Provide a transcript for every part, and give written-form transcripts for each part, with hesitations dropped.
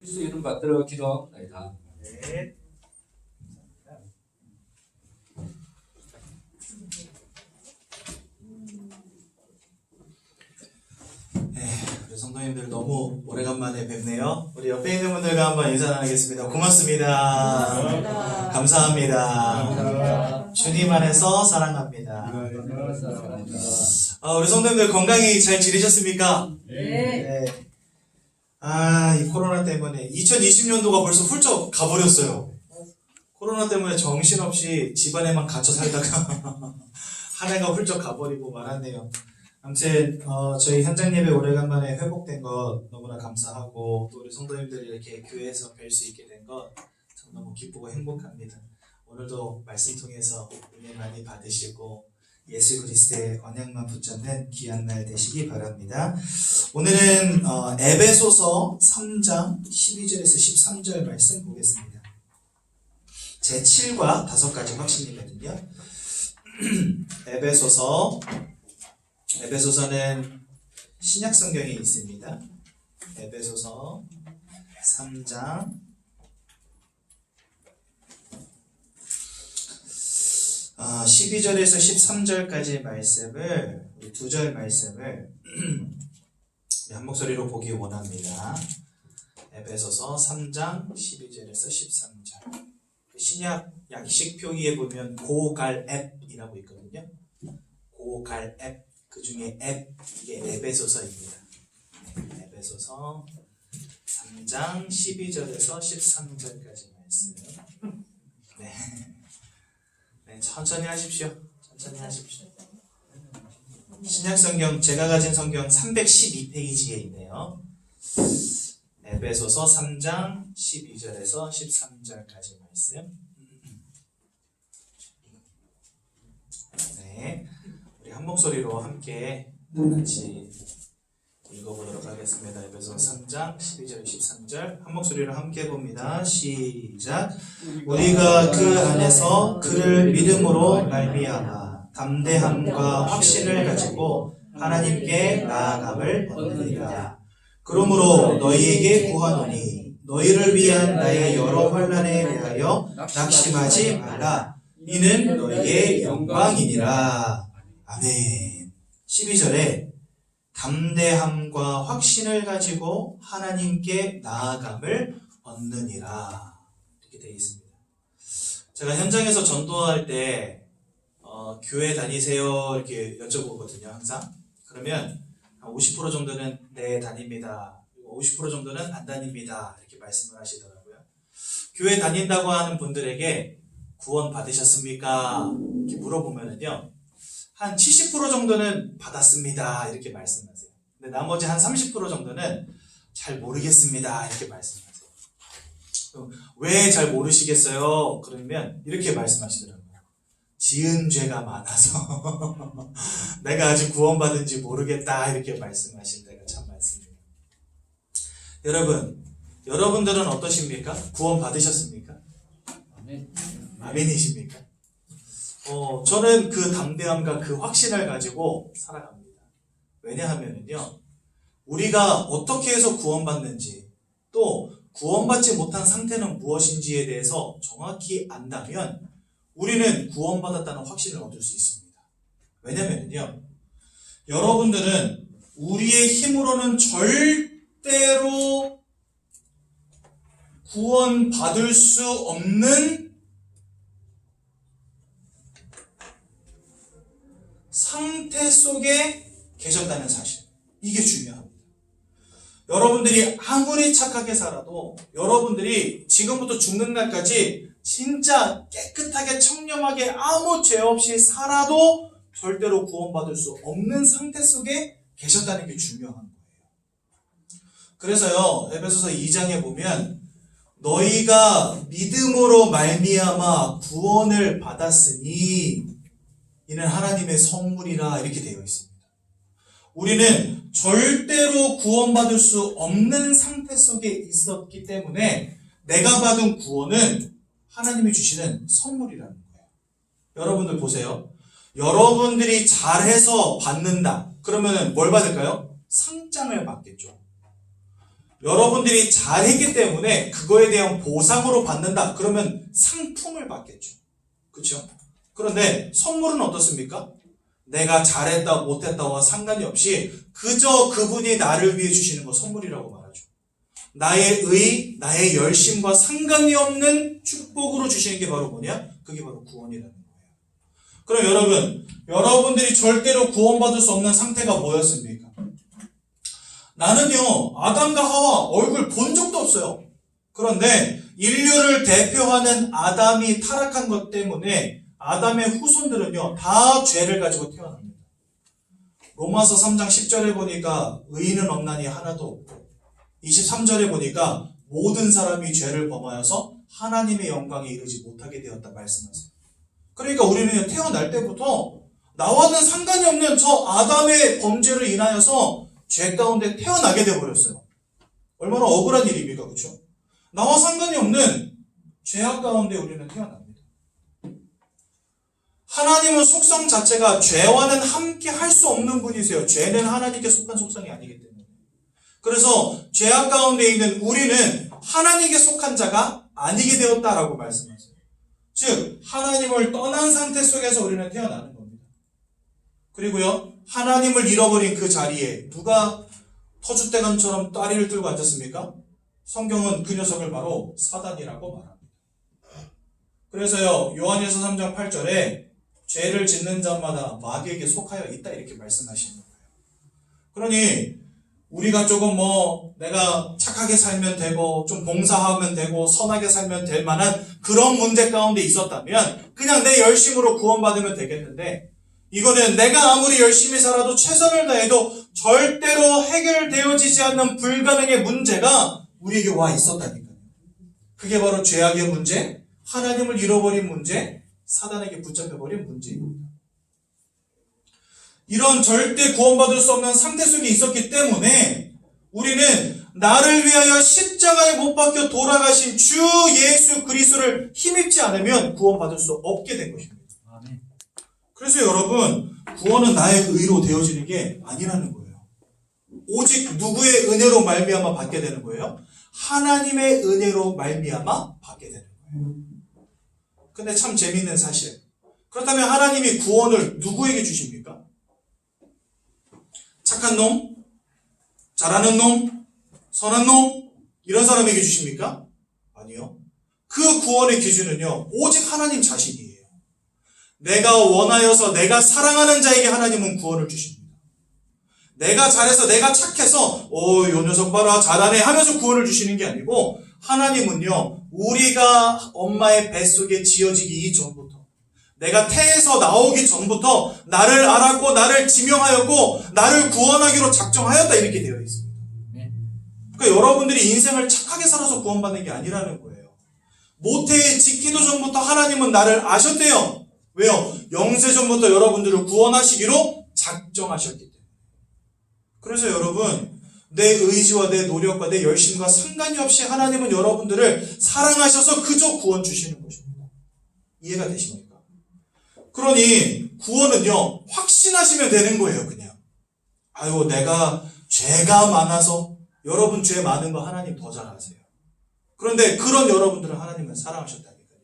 예수 이름 받들어 기도하옵나이다. 네. 우리 성도님들 너무 오래간만에 뵙네요. 우리 옆에 있는 분들과 한번 인사 나누겠습니다. 고맙습니다. 감사합니다. 주님 안에서 사랑합니다. 우리 성도님들 건강히 잘 지내셨습니까? 네. 이 코로나 때문에 2020년도가 벌써 훌쩍 가버렸어요. 코로나 때문에 정신없이 집안에만 갇혀 살다가 한 해가 훌쩍 가버리고 말았네요. 아무튼 저희 현장 예배 오래간만에 회복된 것 너무나 감사하고, 또 우리 성도님들이 이렇게 교회에서 뵐 수 있게 된 것 참 너무 기쁘고 행복합니다. 오늘도 말씀 통해서 은혜 많이 받으시고 예수 그리스도의 언약만 붙잡는 귀한 날 되시기 바랍니다. 오늘은 에베소서 3장 12절에서 13절 말씀 보겠습니다. 제 7과 5가지 확신이거든요. 에베소서는 신약 성경에 있습니다. 에베소서 3장 12절에서 13절까지 말씀을, 우리 2절 말씀을 한 목소리로 보기 원합니다. 에베소서 3장 12절에서 13절. 신약 약식 표기에 보면 고갈앱이라고 있거든요. 고갈앱, 그 중에 앱, 이게 에베소서입니다. 에베소서 3장 12절에서 13절까지 말씀. 네. 천천히 하십시오. 신약성경, 제가 가진 성경 312페이지에 있네요. 에베소서 3장 12절에서 13절까지 말씀. 네, 우리 한 목소리로 함께 같이 읽어보도록 하겠습니다. 에베소서 3장 12절 13절 한 목소리로 함께 봅니다. 시작. 우리가 그 안에서 그를 믿음으로 말미암아 담대함과 확신을 가지고 하나님께 나아감을 얻느니라. 그러므로 너희에게 구하노니 너희를 위한 나의 여러 환난에 대하여 낙심하지 말라. 이는 너희의 영광이니라. 아멘. 12절에 담대함과 확신을 가지고 하나님께 나아감을 얻느니라, 이렇게 되어 있습니다. 제가 현장에서 전도할 때 교회 다니세요 이렇게 여쭤보거든요. 항상. 그러면 한 50% 정도는 네 다닙니다, 50% 정도는 안 다닙니다, 이렇게 말씀을 하시더라고요. 교회 다닌다고 하는 분들에게 구원 받으셨습니까? 이렇게 물어보면은요, 한 70% 정도는 받았습니다, 이렇게 말씀하세요. 근데 나머지 한 30% 정도는 잘 모르겠습니다, 이렇게 말씀하세요. 왜 잘 모르시겠어요? 그러면 이렇게 말씀하시더라고요. 지은 죄가 많아서 내가 아직 구원받은지 모르겠다, 이렇게 말씀하실 때가 참 많습니다. 여러분들은 어떠십니까? 구원 받으셨습니까? 아멘. 아멘이십니까? 저는 그 담대함과 그 확신을 가지고 살아갑니다. 왜냐하면요, 우리가 어떻게 해서 구원받는지, 또 구원받지 못한 상태는 무엇인지에 대해서 정확히 안다면 우리는 구원받았다는 확신을 얻을 수 있습니다. 왜냐면요, 여러분들은 우리의 힘으로는 절대로 구원받을 수 없는 상태 속에 계셨다는 사실, 이게 중요합니다. 여러분들이 아무리 착하게 살아도, 여러분들이 지금부터 죽는 날까지 진짜 깨끗하게 청렴하게 아무 죄 없이 살아도 절대로 구원받을 수 없는 상태 속에 계셨다는 게 중요한 거예요. 그래서요, 에베소서 2장에 보면 너희가 믿음으로 말미암아 구원을 받았으니 이는 하나님의 선물이라, 이렇게 되어 있습니다. 우리는 절대로 구원받을 수 없는 상태 속에 있었기 때문에 내가 받은 구원은 하나님이 주시는 선물이라는 거예요. 여러분들 보세요. 여러분들이 잘해서 받는다. 그러면 뭘 받을까요? 상장을 받겠죠. 여러분들이 잘했기 때문에 그거에 대한 보상으로 받는다. 그러면 상품을 받겠죠. 그렇죠? 그런데 선물은 어떻습니까? 내가 잘했다 못했다와 상관이 없이 그저 그분이 나를 위해 주시는 거 선물이라고 말하죠. 나의 의, 나의 열심과 상관이 없는 축복으로 주시는 게 바로 뭐냐? 그게 바로 구원이라는 거예요. 그럼 여러분들이 절대로 구원받을 수 없는 상태가 뭐였습니까? 나는요, 아담과 하와 얼굴 본 적도 없어요. 그런데 인류를 대표하는 아담이 타락한 것 때문에 아담의 후손들은요, 다 죄를 가지고 태어납니다. 로마서 3장 10절에 보니까 의인은 없나니 하나도 없고 23절에 보니까 모든 사람이 죄를 범하여서 하나님의 영광에 이르지 못하게 되었다 말씀하세요. 그러니까 우리는 태어날 때부터 나와는 상관이 없는 저 아담의 범죄로 인하여서 죄 가운데 태어나게 되어버렸어요. 얼마나 억울한 일입니까? 그렇죠? 나와 상관이 없는 죄악 가운데 우리는 태어납니다. 하나님은 속성 자체가 죄와는 함께 할 수 없는 분이세요. 죄는 하나님께 속한 속성이 아니기 때문에. 그래서 죄악 가운데 있는 우리는 하나님께 속한 자가 아니게 되었다라고 말씀하세요. 즉 하나님을 떠난 상태 속에서 우리는 태어나는 겁니다. 그리고요, 하나님을 잃어버린 그 자리에 누가 터줏대감처럼 다리를 들고 앉았습니까? 성경은 그 녀석을 바로 사단이라고 말합니다. 그래서요, 요한일서 3장 8절에 죄를 짓는 자마다 마귀에게 속하여 있다 이렇게 말씀하시는 거예요. 그러니 우리가 조금 내가 착하게 살면 되고 좀 봉사하면 되고 선하게 살면 될 만한 그런 문제 가운데 있었다면 그냥 내 열심으로 구원받으면 되겠는데, 이거는 내가 아무리 열심히 살아도 최선을 다해도 절대로 해결되어지지 않는 불가능의 문제가 우리에게 와 있었다니까요. 그게 바로 죄악의 문제, 하나님을 잃어버린 문제, 사단에게 붙잡혀버린 문제입니다. 이런 절대 구원받을 수 없는 상태 속에 있었기 때문에 우리는 나를 위하여 십자가에 못 박혀 돌아가신 주 예수 그리스도를 힘입지 않으면 구원받을 수 없게 된 것입니다. 그래서 여러분, 구원은 나의 의로 되어지는 게 아니라는 거예요. 오직 누구의 은혜로 말미암아 받게 되는 거예요? 하나님의 은혜로 말미암아 받게 되는 거예요. 근데 참 재밌는 사실, 그렇다면 하나님이 구원을 누구에게 주십니까? 착한 놈? 잘하는 놈? 선한 놈? 이런 사람에게 주십니까? 아니요. 그 구원의 기준은요, 오직 하나님 자신이에요. 내가 원하여서 내가 사랑하는 자에게 하나님은 구원을 주십니다. 내가 잘해서 내가 착해서 요 녀석 봐라 잘하네 하면서 구원을 주시는 게 아니고, 하나님은요, 우리가 엄마의 뱃속에 지어지기 이전부터, 내가 태에서 나오기 전부터 나를 알았고 나를 지명하였고 나를 구원하기로 작정하였다 이렇게 되어 있습니다. 그러니까 여러분들이 인생을 착하게 살아서 구원받는 게 아니라는 거예요. 모태에 짓기도 전부터 하나님은 나를 아셨대요. 왜요? 영세전부터 여러분들을 구원하시기로 작정하셨기 때문에. 그래서 여러분, 내 의지와 내 노력과 내 열심과 상관이 없이 하나님은 여러분들을 사랑하셔서 그저 구원 주시는 것입니다. 이해가 되십니까? 그러니 구원은요, 확신하시면 되는 거예요. 그냥 내가 죄가 많아서, 여러분 죄 많은 거 하나님 더 잘 아세요. 그런데 그런 여러분들은 하나님은 사랑하셨다니까요.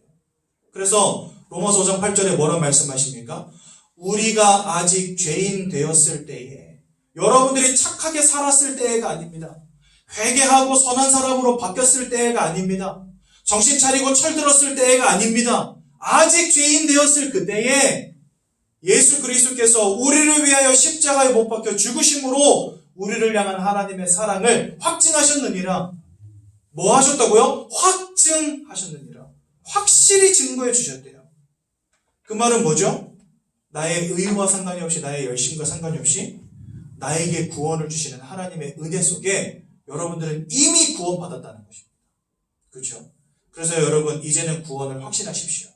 그래서 로마서 5장 8절에 뭐라고 말씀하십니까? 우리가 아직 죄인 되었을 때에, 여러분들이 착하게 살았을 때가 아닙니다. 회개하고 선한 사람으로 바뀌었을 때가 아닙니다. 정신 차리고 철들었을 때가 아닙니다. 아직 죄인 되었을 그때에 예수 그리스도께서 우리를 위하여 십자가에 못 박혀 죽으심으로 우리를 향한 하나님의 사랑을 확증하셨느니라. 뭐 하셨다고요? 확증하셨느니라. 확실히 증거해 주셨대요. 그 말은 뭐죠? 나의 의와 상관이 없이, 나의 열심과 상관이 없이 나에게 구원을 주시는 하나님의 은혜 속에 여러분들은 이미 구원받았다는 것입니다. 그렇죠? 그래서 여러분, 이제는 구원을 확신하십시오.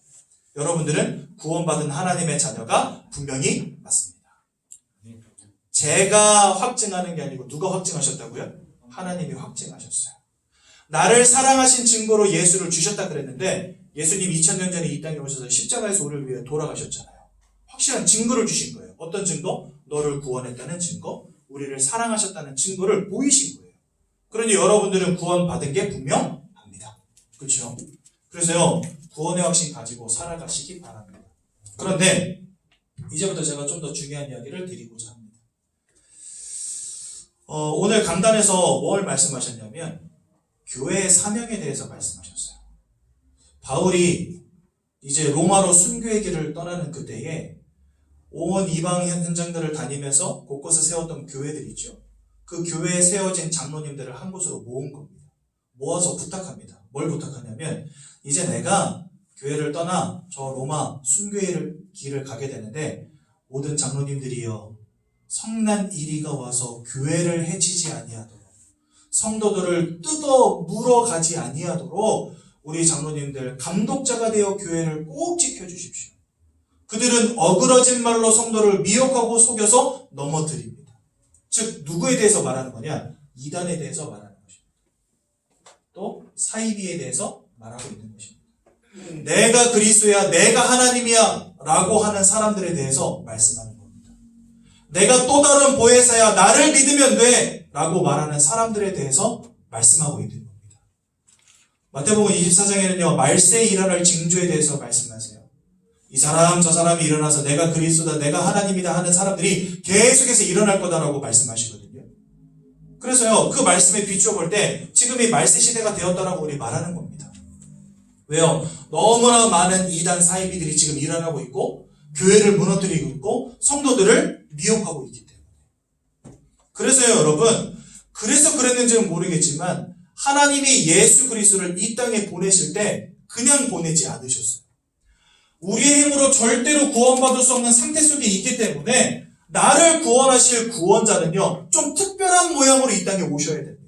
여러분들은 구원받은 하나님의 자녀가 분명히 맞습니다. 제가 확증하는 게 아니고 누가 확증하셨다고요? 하나님이 확증하셨어요. 나를 사랑하신 증거로 예수를 주셨다 그랬는데, 예수님 2000년 전에 이 땅에 오셔서 십자가에서 우리를 위해 돌아가셨잖아요. 확실한 증거를 주신 거예요. 어떤 증거? 너를 구원했다는 증거, 우리를 사랑하셨다는 증거를 보이신 거예요. 그러니 여러분들은 구원받은 게 분명합니다. 그렇죠? 그래서요, 구원의 확신 가지고 살아가시기 바랍니다. 그런데 이제부터 제가 좀 더 중요한 이야기를 드리고자 합니다. 오늘 강단에서 뭘 말씀하셨냐면 교회의 사명에 대해서 말씀하셨어요. 바울이 이제 로마로 순교의 길을 떠나는 그때에 온 이방 현장들을 다니면서 곳곳에 세웠던 교회들 있죠. 그 교회에 세워진 장로님들을 한 곳으로 모은 겁니다. 모아서 부탁합니다. 뭘 부탁하냐면 이제 내가 교회를 떠나 저 로마 순교의 길을 가게 되는데 모든 장로님들이여 성난 이리가 와서 교회를 해치지 아니하도록 성도들을 뜯어 물어가지 아니하도록 우리 장로님들 감독자가 되어 교회를 꼭 지켜주십시오. 그들은 어그러진 말로 성도를 미혹하고 속여서 넘어뜨립니다. 즉 누구에 대해서 말하는 거냐? 이단에 대해서 말하는 것입니다. 또 사이비에 대해서 말하고 있는 것입니다. 내가 그리스도야, 내가 하나님이야 라고 하는 사람들에 대해서 말씀하는 겁니다. 내가 또 다른 보혜사야, 나를 믿으면 돼 라고 말하는 사람들에 대해서 말씀하고 있는 겁니다. 마태복음 24장에는요 말세에 일어날 징조에 대해서 말씀하세요. 이 사람 저 사람이 일어나서 내가 그리스도다, 내가 하나님이다 하는 사람들이 계속해서 일어날 거다라고 말씀하시거든요. 그래서요 그 말씀에 비추어 볼 때 지금이 말세 시대가 되었다라고 우리 말하는 겁니다. 왜요? 너무나 많은 이단 사이비들이 지금 일어나고 있고 교회를 무너뜨리고 있고 성도들을 미혹하고 있기 때문에. 그래서요 여러분, 그래서 그랬는지는 모르겠지만 하나님이 예수 그리스도를 이 땅에 보내실 때 그냥 보내지 않으셨어요. 우리의 힘으로 절대로 구원받을 수 없는 상태 속에 있기 때문에 나를 구원하실 구원자는요 좀 특별한 모양으로 이 땅에 오셔야 됩니다.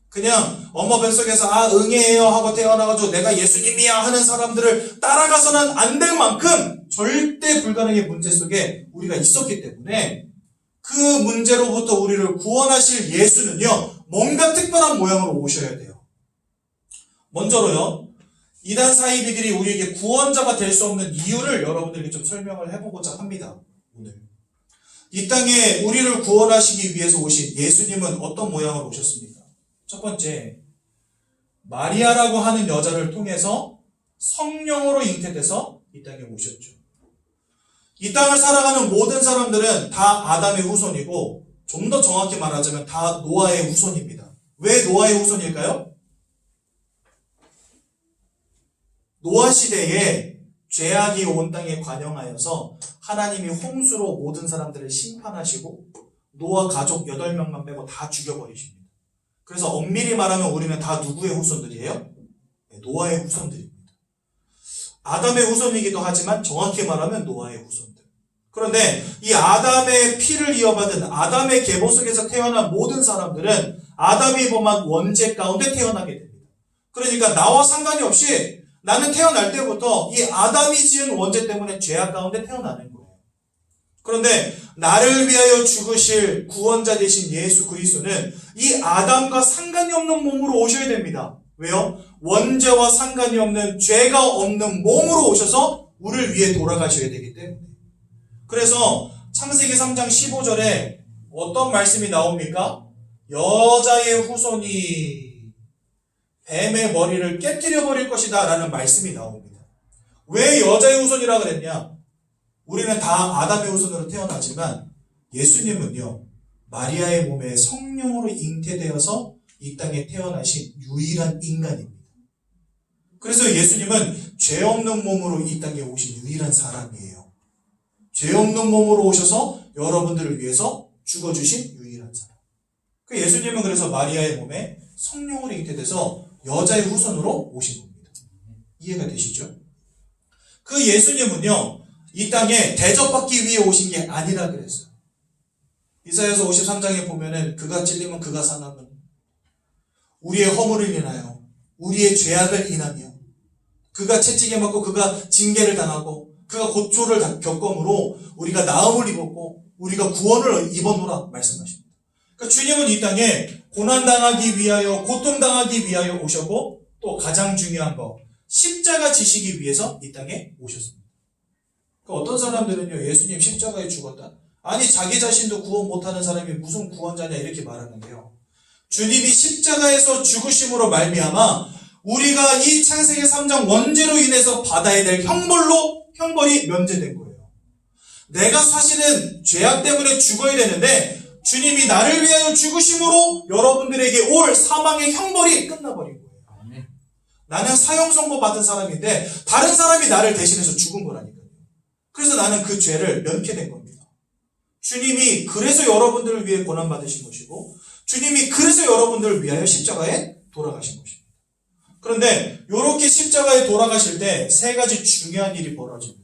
그냥 엄마 뱃속에서 응애해요 하고 태어나가지고 내가 예수님이야 하는 사람들을 따라가서는 안 될 만큼 절대 불가능의 문제 속에 우리가 있었기 때문에 그 문제로부터 우리를 구원하실 예수는요 뭔가 특별한 모양으로 오셔야 돼요. 먼저로요 이단 사이비들이 우리에게 구원자가 될 수 없는 이유를 여러분들에게 좀 설명을 해보고자 합니다. 오늘 이 땅에 우리를 구원하시기 위해서 오신 예수님은 어떤 모양으로 오셨습니까? 첫 번째, 마리아라고 하는 여자를 통해서 성령으로 잉태돼서 이 땅에 오셨죠. 이 땅을 살아가는 모든 사람들은 다 아담의 후손이고 좀 더 정확히 말하자면 다 노아의 후손입니다. 왜 노아의 후손일까요? 노아 시대에 죄악이 온 땅에 관영하여서 하나님이 홍수로 모든 사람들을 심판하시고 노아 가족 8명만 빼고 다 죽여버리십니다. 그래서 엄밀히 말하면 우리는 다 누구의 후손들이에요? 노아의 후손들입니다. 아담의 후손이기도 하지만 정확히 말하면 노아의 후손들. 그런데 이 아담의 피를 이어받은 아담의 계보 속에서 태어난 모든 사람들은 아담이 범한 원죄 가운데 태어나게 됩니다. 그러니까 나와 상관이 없이 나는 태어날 때부터 이 아담이 지은 원죄 때문에 죄악 가운데 태어나는 거예요. 그런데 나를 위하여 죽으실 구원자 되신 예수 그리스도는 이 아담과 상관이 없는 몸으로 오셔야 됩니다. 왜요? 원죄와 상관이 없는 죄가 없는 몸으로 오셔서 우리를 위해 돌아가셔야 되기 때문에. 그래서 창세기 3장 15절에 어떤 말씀이 나옵니까? 여자의 후손이 뱀의 머리를 깨뜨려 버릴 것이다 라는 말씀이 나옵니다. 왜 여자의 후손이라 그랬냐? 우리는 다 아담의 후손으로 태어나지만 예수님은요 마리아의 몸에 성령으로 잉태되어서 이 땅에 태어나신 유일한 인간입니다. 그래서 예수님은 죄 없는 몸으로 이 땅에 오신 유일한 사람이에요. 죄 없는 몸으로 오셔서 여러분들을 위해서 죽어주신 유일한 사람. 예수님은 그래서 마리아의 몸에 성령으로 잉태돼서 여자의 후손으로 오신 겁니다. 이해가 되시죠? 그 예수님은요 이 땅에 대접받기 위해 오신 게 아니라 그랬어요. 이사야서 53장에 보면은 그가 찔리면 그가 상하면 우리의 허물을 인하여 우리의 죄악을 인하며 그가 채찍에 맞고 그가 징계를 당하고 그가 고초를 겪음으로 우리가 나음을 입었고 우리가 구원을 입었노라 말씀하십니다. 그러니까 주님은 이 땅에 고난당하기 위하여 고통당하기 위하여 오셨고 또 가장 중요한 거 십자가 지시기 위해서 이 땅에 오셨습니다. 그러니까 어떤 사람들은요 예수님 십자가에 죽었다? 아니 자기 자신도 구원 못하는 사람이 무슨 구원자냐 이렇게 말하는데요. 주님이 십자가에서 죽으심으로 말미암아 우리가 이 창세기 3장 원죄로 인해서 받아야 될 형벌이 면제된 거예요. 내가 사실은 죄악 때문에 죽어야 되는데 주님이 나를 위하여 죽으심으로 여러분들에게 올 사망의 형벌이 끝나버린 거예요. 아멘. 나는 사형 선고 받은 사람인데 다른 사람이 나를 대신해서 죽은 거라니까요. 그래서 나는 그 죄를 면케된 겁니다. 주님이 그래서 여러분들을 위해 고난받으신 것이고 주님이 그래서 여러분들을 위하여 십자가에 돌아가신 것입니다. 그런데 이렇게 십자가에 돌아가실 때 세 가지 중요한 일이 벌어집니다.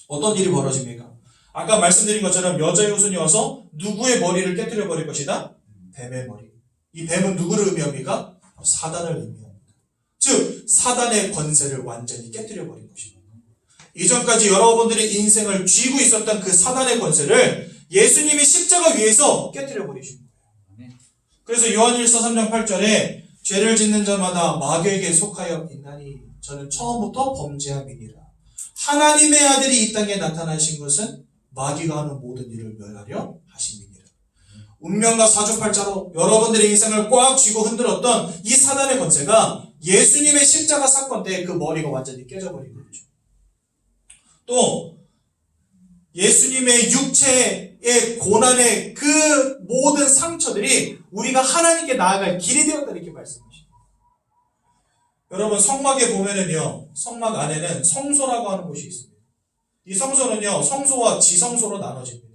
어떤 일이 벌어집니까? 아까 말씀드린 것처럼 여자의 후손이 와서 누구의 머리를 깨뜨려 버릴 것이다? 뱀의 머리. 이 뱀은 누구를 의미합니까? 사단을 의미합니다. 즉 사단의 권세를 완전히 깨뜨려 버린 것입니다. 이전까지 여러분들의 인생을 쥐고 있었던 그 사단의 권세를 예수님이 십자가 위에서 깨뜨려 버리신 거예요. 그래서 요한일서 3장 8절에 죄를 짓는 자마다 마귀에게 속하여 있나니 저는 처음부터 범죄함이니라. 하나님의 아들이 이 땅에 나타나신 것은 마귀가 하는 모든 일을 멸하려 하심이니라. 운명과 사주팔자로 여러분들의 인생을 꽉 쥐고 흔들었던 이 사단의 권세가 예수님의 십자가 사건 때 그 머리가 완전히 깨져버린 거죠. 또 예수님의 육체의 고난의 그 모든 상처들이 우리가 하나님께 나아갈 길이 되었다 이렇게 말씀하십니다. 여러분 성막에 보면은요, 성막 안에는 성소라고 하는 곳이 있습니다. 이 성소는요, 성소와 지성소로 나눠집니다.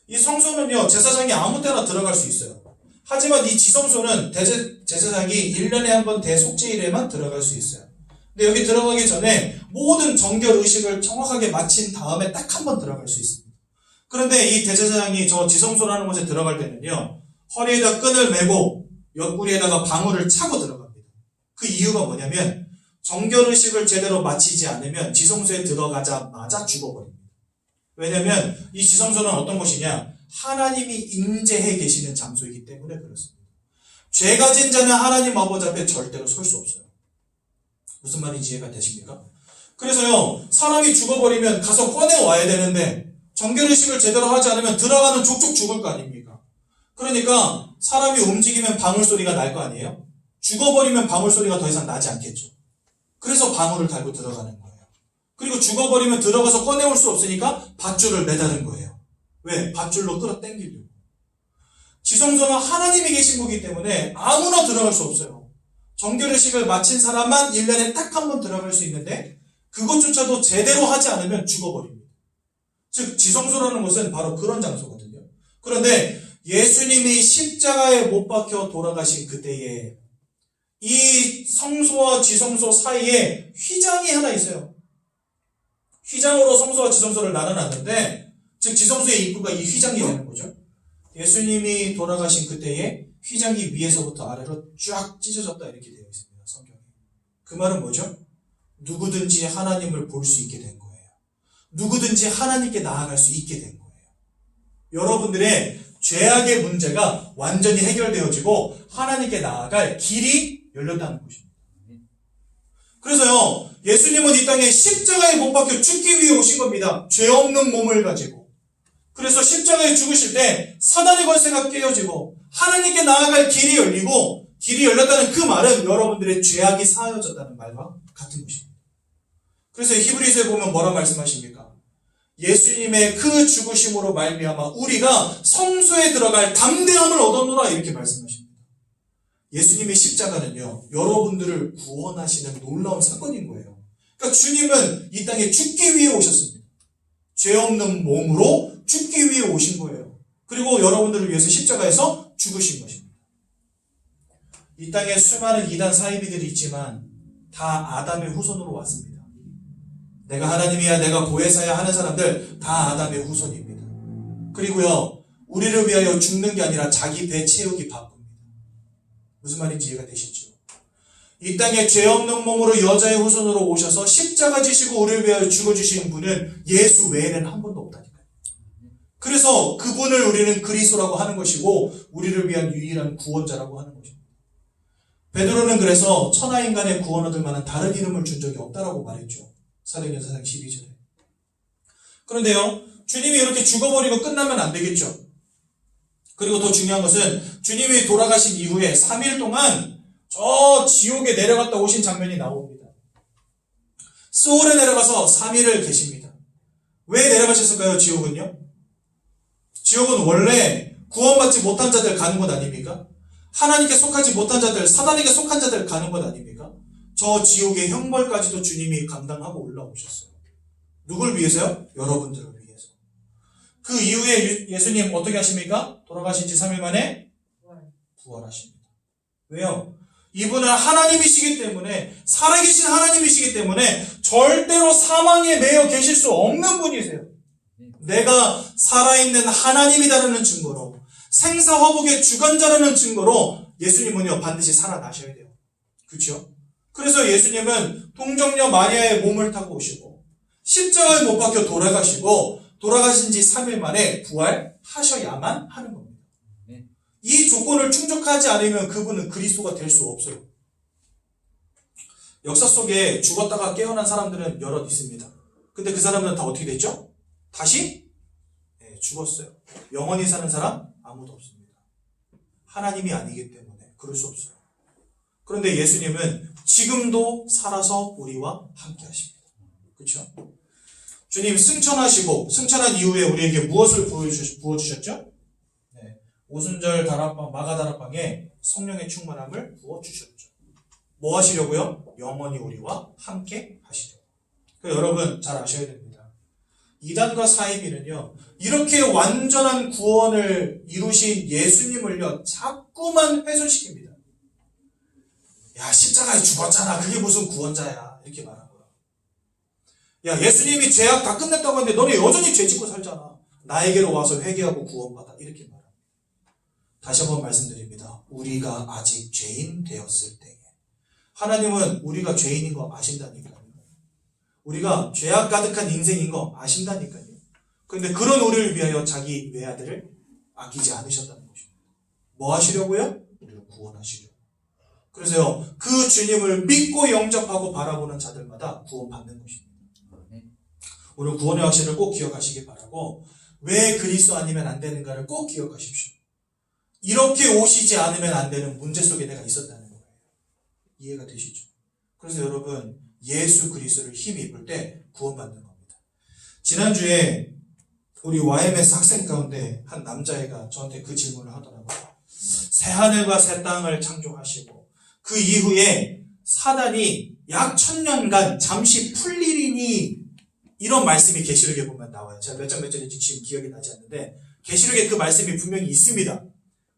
이 성소는요, 제사장이 아무 때나 들어갈 수 있어요. 하지만 이 지성소는 제사장이 1년에 한 번 대속죄일에만 들어갈 수 있어요. 근데 여기 들어가기 전에 모든 정결 의식을 정확하게 마친 다음에 딱 한 번 들어갈 수 있습니다. 그런데 이 대제사장이 저 지성소라는 곳에 들어갈 때는요, 허리에다 끈을 매고 옆구리에다가 방울을 차고 들어갑니다. 그 이유가 뭐냐면 정결 의식을 제대로 마치지 않으면 지성소에 들어가자마자 죽어버립니다. 왜냐면 이 지성소는 어떤 곳이냐? 하나님이 임재해 계시는 장소이기 때문에 그렇습니다. 죄가 진 자는 하나님 아버지 앞에 절대로 설 수 없어요. 무슨 말인지 이해가 되십니까? 그래서요, 사람이 죽어버리면 가서 꺼내와야 되는데 정결의식을 제대로 하지 않으면 들어가는 족족 죽을 거 아닙니까? 그러니까 사람이 움직이면 방울소리가 날 거 아니에요? 죽어버리면 방울소리가 더 이상 나지 않겠죠. 그래서 방울을 달고 들어가는 거예요. 그리고 죽어버리면 들어가서 꺼내올 수 없으니까 밧줄을 매다는 거예요. 왜? 밧줄로 끌어당기려고. 지성소는 하나님이 계신 거기 때문에 아무나 들어갈 수 없어요. 정결의식을 마친 사람만 1년에 딱 한 번 들어갈 수 있는데 그것조차도 제대로 하지 않으면 죽어버립니다. 즉 지성소라는 것은 바로 그런 장소거든요. 그런데 예수님이 십자가에 못 박혀 돌아가신 그때에 이 성소와 지성소 사이에 휘장이 하나 있어요. 휘장으로 성소와 지성소를 나눠놨는데 즉 지성소의 입구가 이 휘장이 되는 거죠. 예수님이 돌아가신 그때에 휘장이 위에서부터 아래로 쫙 찢어졌다 이렇게 되어 있습니다. 성경에. 그 말은 뭐죠? 누구든지 하나님을 볼 수 있게 된 거예요. 누구든지 하나님께 나아갈 수 있게 된 거예요. 여러분들의 죄악의 문제가 완전히 해결되어지고 하나님께 나아갈 길이 열렸다는 것입니다. 그래서요, 예수님은 이 땅에 십자가에 못 박혀 죽기 위해 오신 겁니다. 죄 없는 몸을 가지고. 그래서 십자가에 죽으실 때 사단의 권세가 깨어지고 하나님께 나아갈 길이 열리고 길이 열렸다는 그 말은 여러분들의 죄악이 사하여졌다는 말과 같은 것입니다. 그래서 히브리서에 보면 뭐라 말씀하십니까? 예수님의 그 죽으심으로 말미암아 우리가 성소에 들어갈 담대함을 얻었노라 이렇게 말씀하십니다. 예수님의 십자가는요, 여러분들을 구원하시는 놀라운 사건인 거예요. 그러니까 주님은 이 땅에 죽기 위해 오셨습니다. 죄 없는 몸으로 죽기 위해 오신 거예요. 그리고 여러분들을 위해서 십자가에서 죽으신 것입니다. 이 땅에 수많은 이단 사이비들이 있지만 다 아담의 후손으로 왔습니다. 내가 하나님이야 내가 보혜사야 하는 사람들 다 아담의 후손입니다. 그리고요, 우리를 위하여 죽는 게 아니라 자기 배 채우기 바쁩니다. 무슨 말인지 이해가 되시죠? 이 땅에 죄 없는 몸으로 여자의 후손으로 오셔서 십자가 지시고 우리를 위하여 죽어주신 분은 예수 외에는 한 번도 없다니까요. 그래서 그분을 우리는 그리스도라고 하는 것이고 우리를 위한 유일한 구원자라고 하는 것입니다. 베드로는 그래서 천하인간의 구원 얻을 만한 다른 이름을 준 적이 없다라고 말했죠. 사도행전 4장 12절에. 그런데요, 주님이 이렇게 죽어버리고 끝나면 안 되겠죠. 그리고 더 중요한 것은 주님이 돌아가신 이후에 3일 동안 저 지옥에 내려갔다 오신 장면이 나옵니다. 스올에 내려가서 3일을 계십니다. 왜 내려가셨을까요, 지옥은요? 지옥은 원래 구원받지 못한 자들 가는 곳 아닙니까? 하나님께 속하지 못한 자들, 사단에게 속한 자들 가는 것 아닙니까? 저 지옥의 형벌까지도 주님이 감당하고 올라오셨어요. 누굴 위해서요? 여러분들을 위해서. 그 이후에 예수님 어떻게 하십니까? 돌아가신 지 3일 만에 부활하십니다. 왜요? 이분은 하나님이시기 때문에, 살아계신 하나님이시기 때문에 절대로 사망에 매여 계실 수 없는 분이세요. 내가 살아있는 하나님이다라는 증거로, 생사화복의 주관자라는 증거로 예수님은요 반드시 살아나셔야 돼요. 그렇죠? 그래서 예수님은 동정녀 마리아의 몸을 타고 오시고 십자가에 못 박혀 돌아가시고 돌아가신 지 3일 만에 부활하셔야만 하는 겁니다. 이 조건을 충족하지 않으면 그분은 그리스도가 될 수 없어요. 역사 속에 죽었다가 깨어난 사람들은 여럿 있습니다. 근데 그 사람들은 다 어떻게 됐죠? 다시 죽었어요. 영원히 사는 사람 아무도 없습니다. 하나님이 아니기 때문에 그럴 수 없어요. 그런데 예수님은 지금도 살아서 우리와 함께 하십니다. 그렇죠? 주님 승천하시고 승천한 이후에 우리에게 무엇을 부어주셨죠? 오순절 다락방, 마가 다락방에 성령의 충만함을 부어주셨죠. 뭐 하시려고요? 영원히 우리와 함께 하시려고. 그러니까 여러분 잘 아셔야 됩니다. 이단과 사이비는요, 이렇게 완전한 구원을 이루신 예수님을요, 자꾸만 훼손시킵니다. 야, 십자가에 죽었잖아. 그게 무슨 구원자야. 이렇게 말하고요. 야, 예수님이 죄악 다 끝냈다고 하는데 너네 여전히 죄 짓고 살잖아. 나에게로 와서 회개하고 구원받아. 이렇게 말합니다. 다시 한번 말씀드립니다. 우리가 아직 죄인 되었을 때에 하나님은 우리가 죄인인 거 아신다니까요. 우리가 죄악 가득한 인생인 거 아신다니까요. 그런데 그런 우리를 위하여 자기 외아들을 아끼지 않으셨다는 것입니다. 뭐 하시려고요? 우리를 구원하시려고. 그래서요, 그 주님을 믿고 영접하고 바라보는 자들마다 구원받는 것입니다. 오늘 구원의 확신을 꼭 기억하시기 바라고, 왜 그리스도 아니면 안 되는가를 꼭 기억하십시오. 이렇게 오시지 않으면 안 되는 문제 속에 내가 있었다는 거예요. 이해가 되시죠? 그래서 여러분, 예수 그리스도를 힘입을 때 구원받는 겁니다. 지난주에 우리 YMS 학생 가운데 한 남자애가 저한테 그 질문을 하더라고요. 새 하늘과 새 땅을 창조하시고 그 이후에 사단이 약 1000년간 잠시 풀리리니, 이런 말씀이 계시록에 보면 나와요. 제가 몇 절인지 지금 기억이 나지 않는데 계시록에 그 말씀이 분명히 있습니다.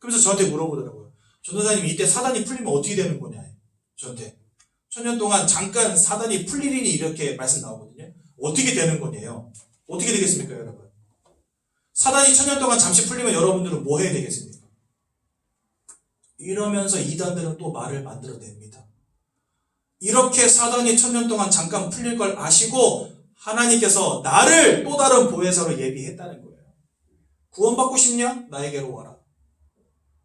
그래서 저한테 물어보더라고요. 전도사님, 이때 사단이 풀리면 어떻게 되는 거냐? 저한테 1000년 동안 잠깐 사단이 풀리리니 이렇게 말씀 나오거든요. 어떻게 되는 거냐요? 어떻게 되겠습니까, 여러분? 사단이 1000년 동안 잠시 풀리면 여러분들은 뭐 해야 되겠습니까? 이러면서 이단들은 또 말을 만들어냅니다. 이렇게 사단이 1000년 동안 잠깐 풀릴 걸 아시고 하나님께서 나를 또 다른 보혜사로 예비했다는 거예요. 구원받고 싶냐? 나에게로 와라.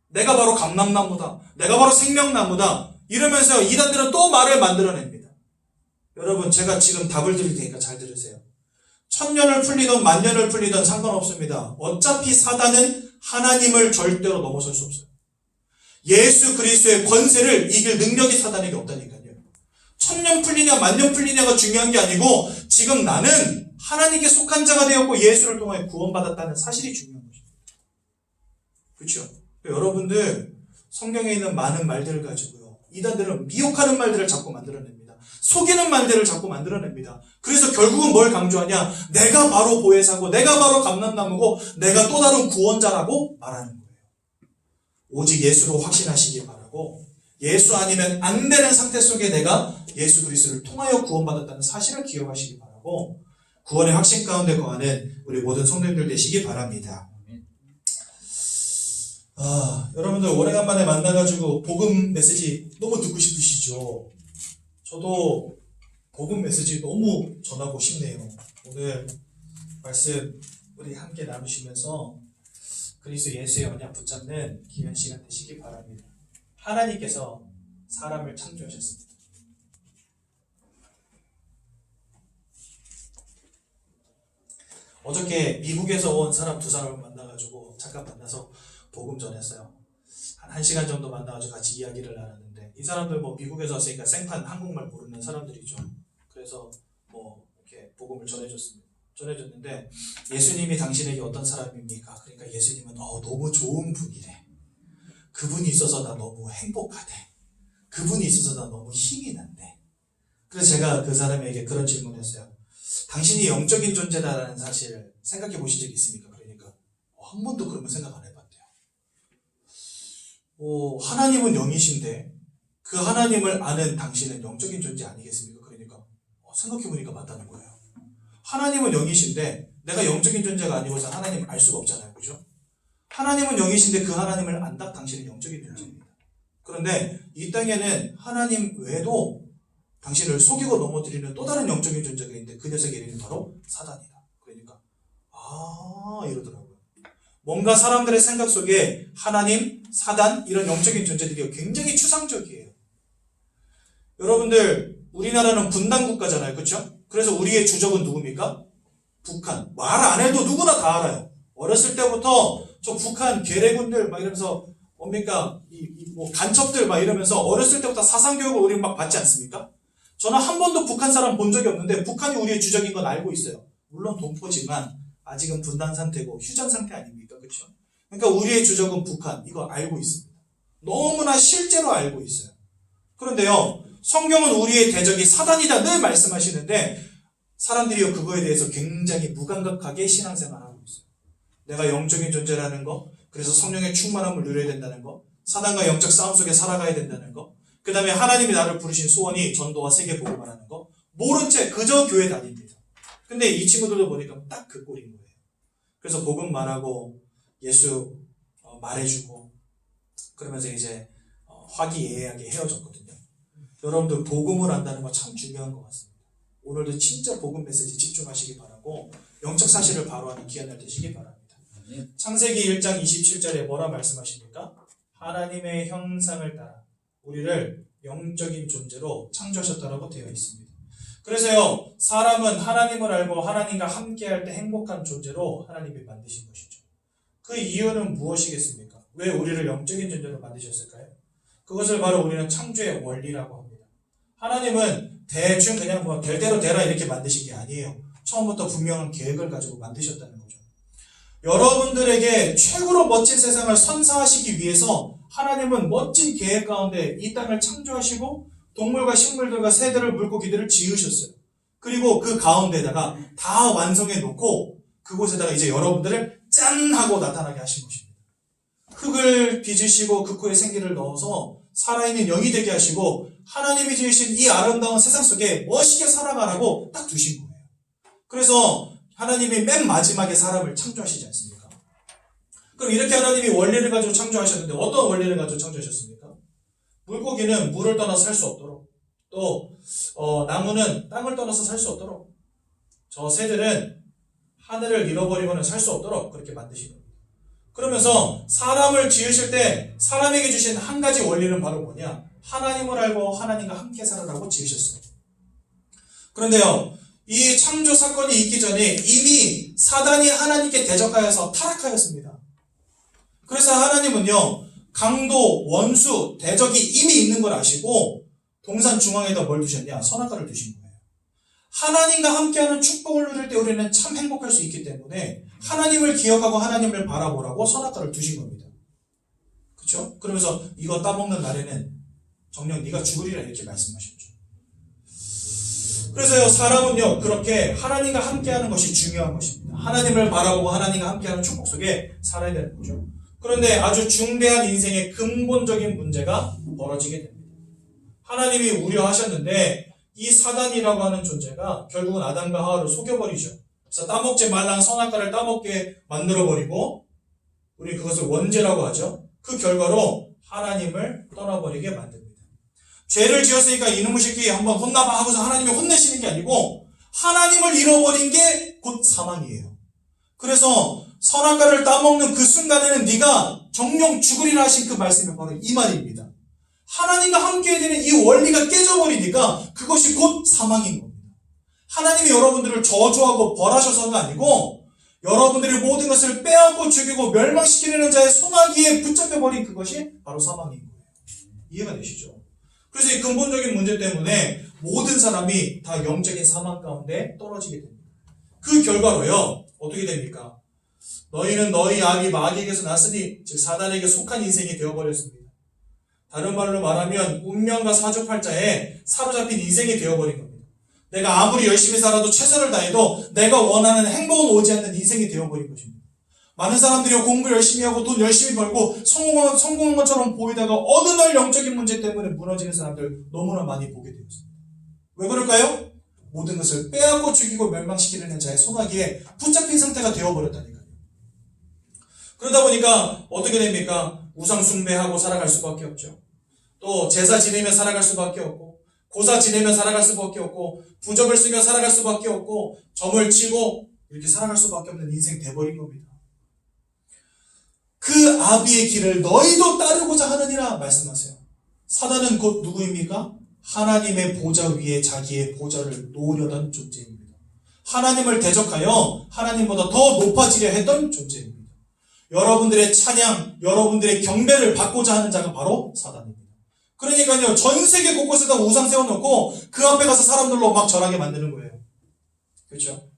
내가 바로 감람나무다. 내가 바로 생명나무다. 이러면서 이단들은 또 말을 만들어냅니다. 여러분, 제가 지금 답을 드릴 테니까 잘 들으세요. 1000년을 풀리든 10,000년을 풀리든 상관없습니다. 어차피 사단은 하나님을 절대로 넘어설 수 없어요. 예수 그리스도의 권세를 이길 능력이 사단에게 없다니까요. 1000년 풀리냐 10,000년 풀리냐가 중요한 게 아니고 지금 나는 하나님께 속한 자가 되었고 예수를 통해 구원받았다는 사실이 중요한 것입니다. 그렇죠? 여러분들, 성경에 있는 많은 말들을 가지고요, 이단들은 미혹하는 말들을 자꾸 만들어냅니다. 속이는 말들을 자꾸 만들어냅니다. 그래서 결국은 뭘 강조하냐? 내가 바로 보혜사고 내가 바로 감람나무고 내가 또 다른 구원자라고 말하는 거예요. 오직 예수로 확신하시기 바라고, 예수 아니면 안 되는 상태 속에 내가 예수 그리스도를 통하여 구원받았다는 사실을 기억하시기 바라고, 구원의 확신 가운데 거하는 우리 모든 성도님들 되시기 바랍니다. 여러분들 오래간만에 만나가지고 복음 메시지 너무 듣고 싶으시죠? 저도 복음 메시지 너무 전하고 싶네요. 오늘 말씀 우리 함께 나누시면서 그리스도 예수의 언약 붙잡는 귀한 시간 되시기 바랍니다. 하나님께서 사람을 창조하셨습니다. 어저께 미국에서 온 사람 2사람을 만나가지고 잠깐 만나서 복음 전했어요. 한 1시간 정도 만나가지고 같이 이야기를 나눴는데, 이 사람들 뭐 미국에서 왔으니까 생판 한국말 모르는 사람들이죠. 그래서 뭐 이렇게 복음을 전해줬는데, 예수님이 당신에게 어떤 사람입니까? 그러니까 예수님은 너무 좋은 분이래. 그분이 있어서 나 너무 행복하대. 그분이 있어서 나 너무 힘이 난대. 그래서 제가 그 사람에게 그런 질문을 했어요. 당신이 영적인 존재다라는 사실을 생각해 보신 적이 있습니까? 그러니까 한 번도 그런 거 생각 안 해봤대요. 하나님은 영이신데 그 하나님을 아는 당신은 영적인 존재 아니겠습니까? 그러니까 생각해 보니까 맞다는 거예요. 하나님은 영이신데 내가 영적인 존재가 아니고서 하나님을 알 수가 없잖아요. 그죠? 하나님은 영이신데 그 하나님을 안다? 당신은 영적인 존재입니다. 그런데 이 땅에는 하나님 외에도 당신을 속이고 넘어뜨리는 또 다른 영적인 존재가 있는데 그 녀석의 이름이 바로 사단이다. 그러니까 이러더라고요. 뭔가 사람들의 생각 속에 하나님, 사단 이런 영적인 존재들이 굉장히 추상적이에요. 여러분들 우리나라는 분단 국가잖아요. 그렇죠? 그래서 우리의 주적은 누굽니까? 북한. 말 안 해도 누구나 다 알아요. 어렸을 때부터 저 북한 괴뢰군들 막 이러면서 뭡니까? 뭐 간첩들 막 이러면서 어렸을 때부터 사상교육을 우리 막 받지 않습니까? 저는 한 번도 북한 사람 본 적이 없는데 북한이 우리의 주적인 건 알고 있어요. 물론 동포지만 아직은 분단 상태고 휴전 상태 아닙니까? 그렇죠? 그러니까 우리의 주적은 북한. 이거 알고 있습니다. 너무나 실제로 알고 있어요. 그런데요, 성경은 우리의 대적이 사단이다 늘 말씀하시는데 사람들이 그거에 대해서 굉장히 무감각하게 신앙생활을 하고 있어요. 내가 영적인 존재라는 거, 그래서 성령의 충만함을 누려야 된다는 거, 사단과 영적 싸움 속에 살아가야 된다는 거, 그 다음에 하나님이 나를 부르신 소원이 전도와 세계 복음을 하는 거, 모른 채 그저 교회 다닙니다. 근데 이 친구들도 보니까 딱 그 꼴인 거예요. 그래서 복음 말하고 예수 말해주고 그러면서 이제 화기애애하게 헤어졌거든요. 여러분들 복음을 안다는 거 참 중요한 것 같습니다. 오늘도 진짜 복음 메시지 집중하시기 바라고 영적 사실을 바로하는 귀한 날 되시기 바랍니다. 창세기 1장 27절에 뭐라 말씀하십니까? 하나님의 형상을 따라 우리를 영적인 존재로 창조하셨다라고 되어 있습니다. 그래서요, 사람은 하나님을 알고 하나님과 함께할 때 행복한 존재로 하나님이 만드신 것이죠. 그 이유는 무엇이겠습니까? 왜 우리를 영적인 존재로 만드셨을까요? 그것을 바로 우리는 창조의 원리라고 합니다. 하나님은 대충 그냥 뭐 될 대로 되라 이렇게 만드신 게 아니에요. 처음부터 분명한 계획을 가지고 만드셨다는 거죠. 여러분들에게 최고로 멋진 세상을 선사하시기 위해서 하나님은 멋진 계획 가운데 이 땅을 창조하시고 동물과 식물들과 새들을 물고기들을 지으셨어요. 그리고 그 가운데다가 다 완성해 놓고 그곳에다가 이제 여러분들을 짠 하고 나타나게 하신 것입니다. 흙을 빚으시고 그 코에 생기를 넣어서 살아있는 영이 되게 하시고 하나님이 지으신 이 아름다운 세상 속에 멋있게 살아가라고 딱 두신 거예요. 그래서 하나님이 맨 마지막에 사람을 창조하시지 않습니까? 그럼 이렇게 하나님이 원리를 가지고 창조하셨는데 어떤 원리를 가지고 창조하셨습니까? 물고기는 물을 떠나서 살 수 없도록, 또 나무는 땅을 떠나서 살 수 없도록, 저 새들은 하늘을 잃어버리고는 살 수 없도록 그렇게 만드신 겁니다. 그러면서 사람을 지으실 때 사람에게 주신 한 가지 원리는 바로 뭐냐? 하나님을 알고 하나님과 함께 살아라고 지으셨어요. 그런데요, 이 창조 사건이 있기 전에 이미 사단이 하나님께 대적하여서 타락하였습니다. 그래서 하나님은요, 강도, 원수, 대적이 이미 있는 걸 아시고 동산 중앙에다 뭘 두셨냐? 선악과를 두신 거예요. 하나님과 함께하는 축복을 누릴 때 우리는 참 행복할 수 있기 때문에 하나님을 기억하고 하나님을 바라보라고 선악과를 두신 겁니다. 그렇죠? 그러면서 이거 따먹는 날에는 정녕 네가 죽으리라 이렇게 말씀하셨죠. 그래서요, 사람은요, 그렇게 하나님과 함께하는 것이 중요한 것입니다. 하나님을 바라보고 하나님과 함께하는 축복 속에 살아야 되는 거죠. 그런데 아주 중대한 인생의 근본적인 문제가 벌어지게 됩니다. 하나님이 우려하셨는데 이 사단이라고 하는 존재가 결국은 아담과 하와를 속여버리죠. 그래서 따먹지 말라는 선악과를 따먹게 만들어버리고 우리 그것을 원죄라고 하죠. 그 결과로 하나님을 떠나버리게 만듭니다. 죄를 지었으니까 이놈의 새끼 한번 혼나봐 하고서 하나님이 혼내시는 게 아니고 하나님을 잃어버린 게 곧 사망이에요. 그래서 선악과를 따먹는 그 순간에는 네가 정령 죽으리라 하신 그 말씀이 바로 이 말입니다. 하나님과 함께 되는 이 원리가 깨져버리니까 그것이 곧 사망인 겁니다. 하나님이 여러분들을 저주하고 벌하셔서가 아니고 여러분들이 모든 것을 빼앗고 죽이고 멸망시키려는 자의 소나기에 붙잡혀버린 그것이 바로 사망인 거예요. 이해가 되시죠? 그래서 이 근본적인 문제 때문에 모든 사람이 다 영적인 사망 가운데 떨어지게 됩니다. 그 결과로요, 어떻게 됩니까? 너희는 너희 아비 마귀에게서 났으니, 즉 사단에게 속한 인생이 되어버렸습니다. 다른 말로 말하면 운명과 사주팔자에 사로잡힌 인생이 되어버린 겁니다. 내가 아무리 열심히 살아도 최선을 다해도 내가 원하는 행복은 오지 않는 인생이 되어버린 것입니다. 많은 사람들이 공부 열심히 하고 돈 열심히 벌고 성공한 것처럼 보이다가 어느 날 영적인 문제 때문에 무너지는 사람들 너무나 많이 보게 되었습니다. 왜 그럴까요? 모든 것을 빼앗고 죽이고 멸망시키려는 자의 소나기에 붙잡힌 상태가 되어버렸다니까요. 그러다 보니까 어떻게 됩니까? 우상 숭배하고 살아갈 수밖에 없죠. 또 제사 지내며 살아갈 수밖에 없고, 고사 지내며 살아갈 수밖에 없고, 부적을 쓰며 살아갈 수밖에 없고, 점을 치고 이렇게 살아갈 수밖에 없는 인생 돼버린 겁니다. 그 아비의 길을 너희도 따르고자 하느니라 말씀하세요. 사단은 곧 누구입니까? 하나님의 보좌 위에 자기의 보좌를 놓으려던 존재입니다. 하나님을 대적하여 하나님보다 더 높아지려 했던 존재입니다. 여러분들의 찬양, 여러분들의 경배를 받고자 하는 자가 바로 사단입니다. 그러니까요, 전 세계 곳곳에다 우상 세워놓고 그 앞에 가서 사람들로 막 절하게 만드는 거예요. 그렇죠?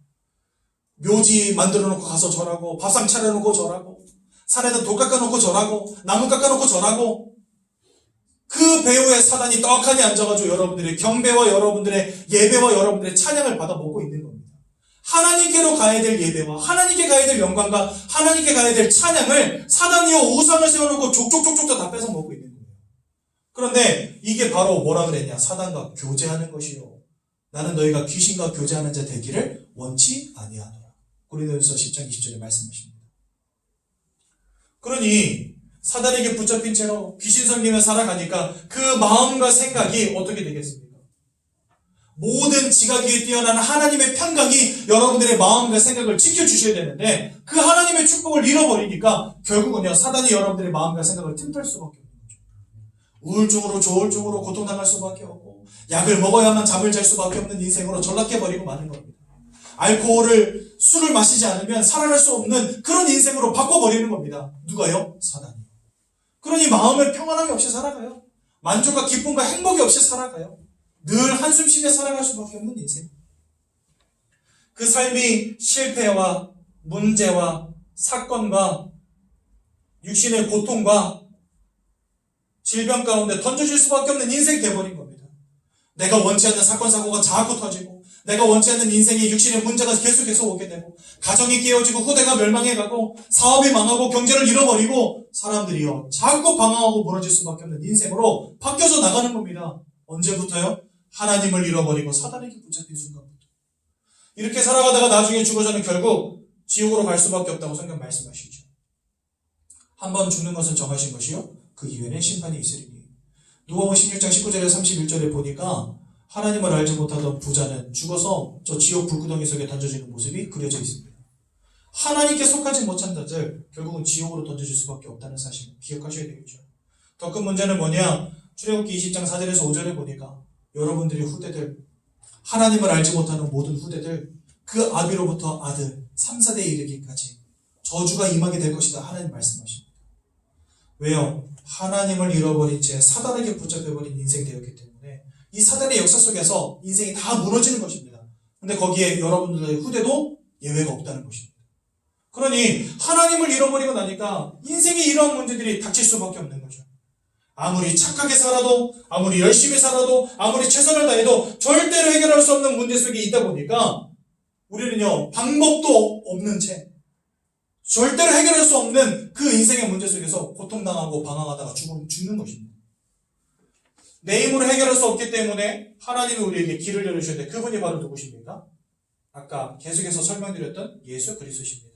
묘지 만들어 놓고 가서 절하고, 밥상 차려놓고 절하고, 산에다 돌 깎아놓고 절하고, 나무 깎아놓고 절하고, 그 배후에 사단이 떡하니 앉아가지고 여러분들의 경배와 여러분들의 예배와 여러분들의 찬양을 받아 먹고 있는 겁니다. 하나님께로 가야 될 예배와 하나님께 가야 될 영광과 하나님께 가야 될 찬양을 사단이요 우상을 세워놓고 족족족족 다 뺏어 먹고 있는 거예요. 그런데 이게 바로 뭐라 그랬냐? 사단과 교제하는 것이요, 나는 너희가 귀신과 교제하는 자 되기를 원치 아니하노라. 고린도전서 10장 20절에 말씀하십니다. 그러니 사단에게 붙잡힌 채로 귀신 섬기며 살아가니까 그 마음과 생각이 어떻게 되겠습니까? 모든 지각이 뛰어난 하나님의 평강이 여러분들의 마음과 생각을 지켜주셔야 되는데 그 하나님의 축복을 잃어버리니까 결국은요, 사단이 여러분들의 마음과 생각을 틈탈 수밖에 없는 거죠. 우울증으로 조울증으로 고통당할 수밖에 없고, 약을 먹어야만 잠을 잘 수밖에 없는 인생으로 전락해버리고 마는 겁니다. 알코올을, 술을 마시지 않으면 살아갈 수 없는 그런 인생으로 바꿔버리는 겁니다. 누가요? 사단이요. 그러니 마음을 평안함이 없이 살아가요. 만족과 기쁨과 행복이 없이 살아가요. 늘 한숨 쉬며 살아갈 수밖에 없는 인생. 그 삶이 실패와 문제와 사건과 육신의 고통과 질병 가운데 던져질 수밖에 없는 인생이 되어버린 겁니다. 내가 원치 않는 사건 사고가 자꾸 터지고, 내가 원치 않는 인생의 육신의 문제가 계속 오게 되고, 가정이 깨어지고 후대가 멸망해가고, 사업이 망하고 경제를 잃어버리고, 사람들이요 자꾸 방황하고 무너질 수밖에 없는 인생으로 바뀌어서 나가는 겁니다. 언제부터요? 하나님을 잃어버리고 사단에게 붙잡힌 순간부터. 이렇게 살아가다가 나중에 죽어서는 결국 지옥으로 갈 수밖에 없다고 성경 말씀하시죠. 한번 죽는 것을 정하신 것이요, 그 이후에는 심판이 있으리니. 누가복음 16장 19절에서 31절에 보니까 하나님을 알지 못하던 부자는 죽어서 저 지옥 불구덩이 속에 던져지는 모습이 그려져 있습니다. 하나님께 속하지 못한 자들 결국은 지옥으로 던져질 수밖에 없다는 사실 기억하셔야 되겠죠. 더 큰 문제는 뭐냐? 출애굽기 20장 4절에서 5절에 보니까 여러분들의 후대들, 하나님을 알지 못하는 모든 후대들, 그 아비로부터 아들 3, 4대에 이르기까지 저주가 임하게 될 것이다 하나님 말씀하십니다. 왜요? 하나님을 잃어버린 채 사단에게 붙잡혀버린 인생이 되었기 때문에 이 사단의 역사 속에서 인생이 다 무너지는 것입니다. 근데 거기에 여러분들의 후대도 예외가 없다는 것입니다. 그러니 하나님을 잃어버리고 나니까 인생에 이러한 문제들이 닥칠 수밖에 없는 거죠. 아무리 착하게 살아도, 아무리 열심히 살아도, 아무리 최선을 다해도 절대로 해결할 수 없는 문제 속에 있다 보니까 우리는요, 방법도 없는 채 절대로 해결할 수 없는 그 인생의 문제 속에서 고통당하고 방황하다가 죽는 것입니다. 내 힘으로 해결할 수 없기 때문에 하나님이 우리에게 길을 열어주셔야 돼. 그분이 바로 누구십니까? 아까 계속해서 설명드렸던 예수 그리스도십니다.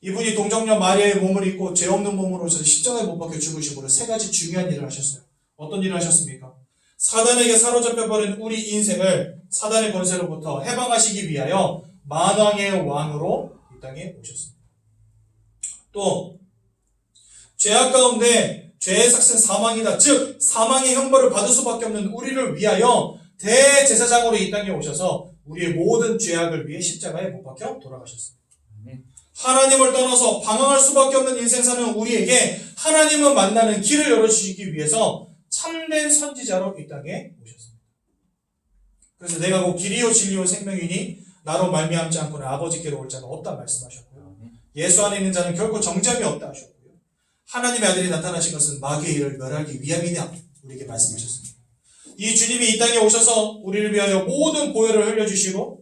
이분이 동정녀 마리아의 몸을 입고 죄 없는 몸으로 오셔서 십자가에 못 박혀 죽으심으로 세 가지 중요한 일을 하셨어요. 어떤 일을 하셨습니까? 사단에게 사로잡혀버린 우리 인생을 사단의 권세로부터 해방하시기 위하여 만왕의 왕으로 이 땅에 오셨습니다. 또 죄악 가운데 죄의 삭은 사망이다. 즉 사망의 형벌을 받을 수밖에 없는 우리를 위하여 대제사장으로 이 땅에 오셔서 우리의 모든 죄악을 위해 십자가에 못 박혀 돌아가셨습니다. 하나님을 떠나서 방황할 수밖에 없는 인생 사는 우리에게 하나님을 만나는 길을 열어주시기 위해서 참된 선지자로 이 땅에 오셨습니다. 그래서 내가 곧 길이요 진리요 생명이니 나로 말미암지 않고는 아버지께로 올 자가 없다 말씀하셨고요. 예수 안에 있는 자는 결코 정죄함이 없다 하셨고요. 하나님의 아들이 나타나신 것은 마귀의 일을 멸하기 위함이냐 우리에게 말씀하셨습니다. 이 주님이 이 땅에 오셔서 우리를 위하여 모든 보혈을 흘려주시고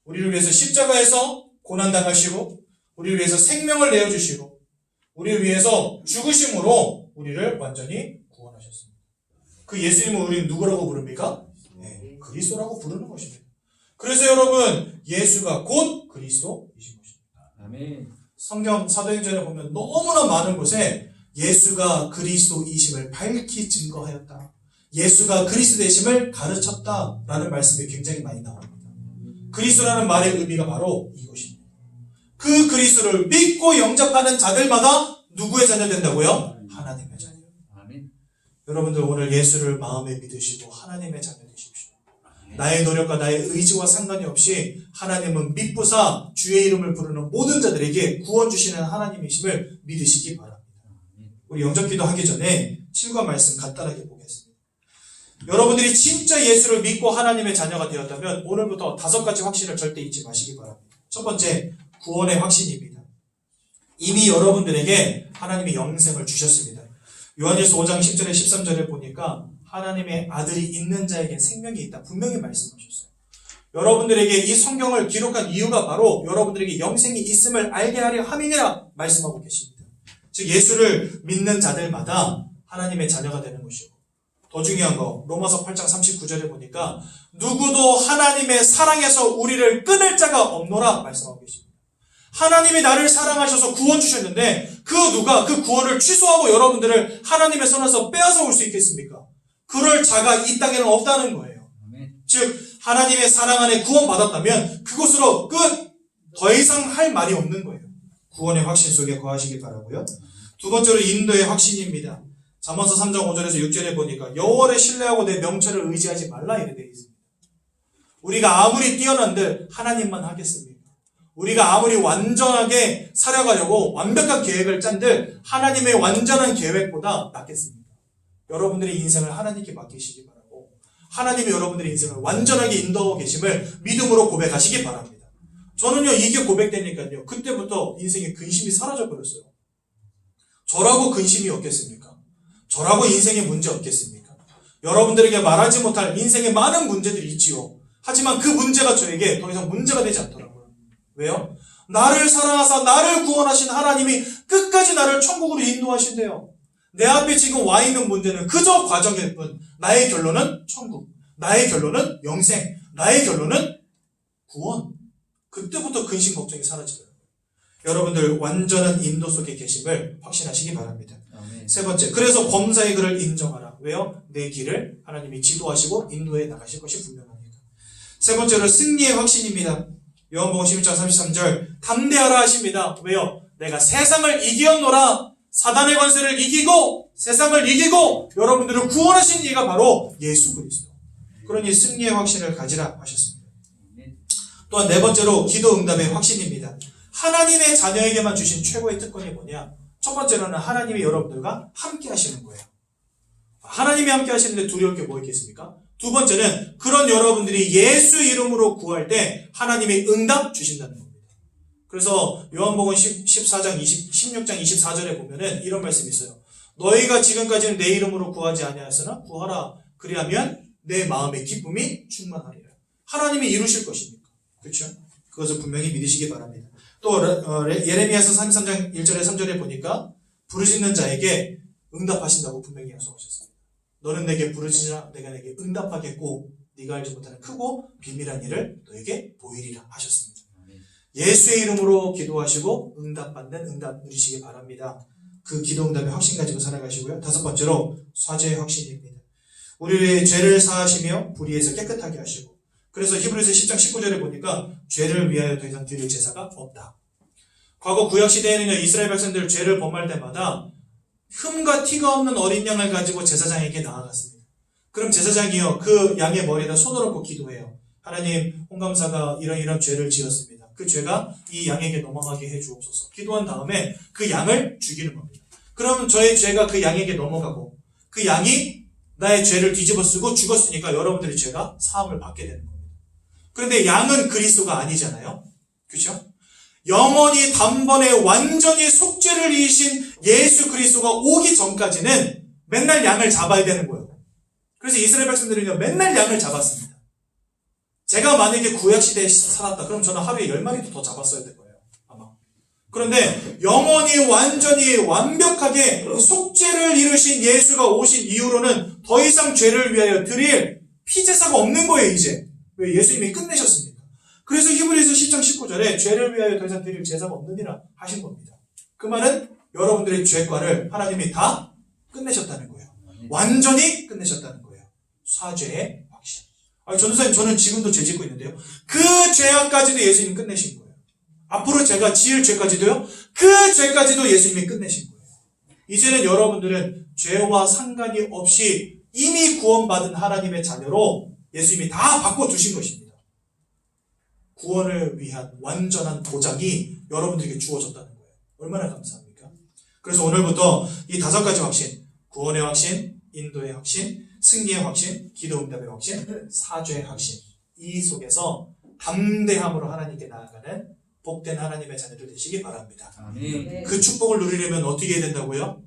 우리를 위해서 십자가에서 고난당하시고 우리를 위해서 생명을 내어주시고 우리를 위해서 죽으심으로 우리를 완전히 구원하셨습니다. 그 예수님을 우리는 누구라고 부릅니까? 네, 그리스도라고 부르는 것입니다. 그래서 여러분 예수가 곧 그리스도이신 것입니다. 아멘. 성경 사도행전에 보면 너무나 많은 곳에 예수가 그리스도이심을 밝히 증거하였다. 예수가 그리스도 되심을 가르쳤다라는 말씀이 굉장히 많이 나옵니다. 그리스도라는 말의 의미가 바로 이것입니다. 그 그리스도를 믿고 영접하는 자들마다 누구의 자녀 된다고요? 하나님의 자녀. 아멘. 여러분들 오늘 예수를 마음에 믿으시고 하나님의 자녀 되십시오. 나의 노력과 나의 의지와 상관이 없이 하나님은 믿부사 주의 이름을 부르는 모든 자들에게 구원 주시는 하나님이심을 믿으시기 바랍니다. 우리 영접기도 하기 전에 7과 말씀 간단하게 보겠습니다. 여러분들이 진짜 예수를 믿고 하나님의 자녀가 되었다면 오늘부터 5가지 확신을 절대 잊지 마시기 바랍니다. 첫 번째, 구원의 확신입니다. 이미 여러분들에게 하나님이 영생을 주셨습니다. 요한일서 5장 10절에 13절에 보니까 하나님의 아들이 있는 자에게 생명이 있다. 분명히 말씀하셨어요. 여러분들에게 이 성경을 기록한 이유가 바로 여러분들에게 영생이 있음을 알게 하려 함이니라 말씀하고 계십니다. 즉 예수를 믿는 자들마다 하나님의 자녀가 되는 것이고 더 중요한 거 로마서 8장 39절에 보니까 누구도 하나님의 사랑에서 우리를 끊을 자가 없노라 말씀하고 계십니다. 하나님이 나를 사랑하셔서 구원 주셨는데 그 누가 그 구원을 취소하고 여러분들을 하나님의 손에서 빼앗아 올 수 있겠습니까? 그럴 자가 이 땅에는 없다는 거예요. 즉 하나님의 사랑 안에 구원받았다면 그것으로 끝! 더 이상 할 말이 없는 거예요. 구원의 확신 속에 거하시기 바라고요. 두 번째로 인도의 확신입니다. 잠언서 3장 5절에서 6절에 보니까 여호와를 신뢰하고 내 명철을 의지하지 말라 이렇게 되어 있습니다. 우리가 아무리 뛰어난들 하나님만 하겠습니까? 우리가 아무리 완전하게 살아가려고 완벽한 계획을 짠들 하나님의 완전한 계획보다 낫겠습니까? 여러분들의 인생을 하나님께 맡기시기 바라고 하나님이 여러분들의 인생을 완전하게 인도하고 계심을 믿음으로 고백하시기 바랍니다. 저는요 이게 고백되니까요 그때부터 인생의 근심이 사라져버렸어요. 저라고 근심이 없겠습니까? 저라고 인생에 문제 없겠습니까? 여러분들에게 말하지 못할 인생의 많은 문제들이 있지요. 하지만 그 문제가 저에게 더 이상 문제가 되지 않더라고요. 왜요? 나를 사랑하사 나를 구원하신 하나님이 끝까지 나를 천국으로 인도하신대요. 내 앞에 지금 와 있는 문제는 그저 과정일 뿐 나의 결론은 천국, 나의 결론은 영생, 나의 결론은 구원. 그때부터 근심 걱정이 사라지더라고요. 여러분들 완전한 인도 속에 계심을 확신하시기 바랍니다. 아멘. 세 번째, 그래서 범사의 글을 인정하라. 왜요? 내 길을 하나님이 지도하시고 인도해 나가실 것이 분명합니다. 세 번째로 승리의 확신입니다. 요한복음 11장 33절 담대하라 하십니다. 왜요? 내가 세상을 이기었노라. 사단의 권세를 이기고 세상을 이기고 여러분들을 구원하신 이가 바로 예수 그리스도. 그러니 승리의 확신을 가지라 하셨습니다. 또한 네 번째로 기도 응답의 확신입니다. 하나님의 자녀에게만 주신 최고의 특권이 뭐냐? 첫 번째로는 하나님이 여러분들과 함께 하시는 거예요. 하나님이 함께 하시는데 두려울 게 뭐 있겠습니까? 두 번째는 그런 여러분들이 예수 이름으로 구할 때 하나님이 응답 주신다는 겁니다. 그래서 요한복음 16장 24절에 보면은 이런 말씀이 있어요. 너희가 지금까지는 내 이름으로 구하지 아니하였으나 구하라. 그리하면 내 마음의 기쁨이 충만하리라. 하나님이 이루실 것입니까? 그렇죠? 그것을 분명히 믿으시기 바랍니다. 또 예레미야서 33장 1절에 3절에 보니까 부르짖는 자에게 응답하신다고 분명히 약속하셨습니다. 너는 내게 부르짖으라 내가 내게 응답하겠고 네가 알지 못하는 크고 비밀한 일을 너에게 보이리라 하셨습니다. 예수의 이름으로 기도하시고 응답받는 응답 누리시기 바랍니다. 그 기도 응답의 확신 가지고 살아가시고요. 다섯 번째로 사죄의 확신입니다. 우리의 죄를 사하시며 불의에서 깨끗하게 하시고 그래서 히브리서 10장 19절에 보니까 죄를 위하여 더 이상 드릴 제사가 없다. 과거 구약시대에는요 이스라엘 백성들 죄를 범할 때마다 흠과 티가 없는 어린 양을 가지고 제사장에게 나아갔습니다. 그럼 제사장이요 그 양의 머리에다 손을 얹고 기도해요. 하나님 홍감사가 이런 죄를 지었습니다. 그 죄가 이 양에게 넘어가게 해주옵소서. 기도한 다음에 그 양을 죽이는 겁니다. 그러면 저의 죄가 그 양에게 넘어가고 그 양이 나의 죄를 뒤집어쓰고 죽었으니까 여러분들의 죄가 사함을 받게 되는 겁니다. 그런데 양은 그리스도가 아니잖아요. 그렇죠? 영원히 단번에 완전히 속죄를 이으신 예수 그리스도가 오기 전까지는 맨날 양을 잡아야 되는 거예요. 그래서 이스라엘 백성들은요, 맨날 양을 잡았습니다. 제가 만약에 구약시대에 살았다, 그럼 저는 하루에 10마리도 더 잡았어야 될 거예요. 아마. 그런데 영원히 완전히 완벽하게 속죄를 이루신 예수가 오신 이후로는 더 이상 죄를 위하여 드릴 피제사가 없는 거예요, 이제. 왜? 예수님이 끝내셨으니까. 그래서 히브리서 10장 19절에 죄를 위하여 더 이상 드릴 제사가 없느니라 하신 겁니다. 그 말은 여러분들의 죄과를 하나님이 다 끝내셨다는 거예요. 완전히 끝내셨다는 거예요. 사죄의 확신. 전도사님, 저는 지금도 죄 짓고 있는데요. 그 죄악까지도 예수님이 끝내신 거예요. 앞으로 제가 지을 죄까지도요. 그 죄까지도 예수님이 끝내신 거예요. 이제는 여러분들은 죄와 상관이 없이 이미 구원받은 하나님의 자녀로 예수님이 다 바꿔두신 것입니다. 구원을 위한 완전한 보장이 여러분들에게 주어졌다는 거예요. 얼마나 감사합니까? 그래서 오늘부터 이 5가지 확신, 구원의 확신, 인도의 확신, 승리의 확신, 기도 응답의 확신, 사죄의 확신, 이 속에서 담대함으로 하나님께 나아가는 복된 하나님의 자녀들 되시기 바랍니다. 아멘. 그 축복을 누리려면 어떻게 해야 된다고요?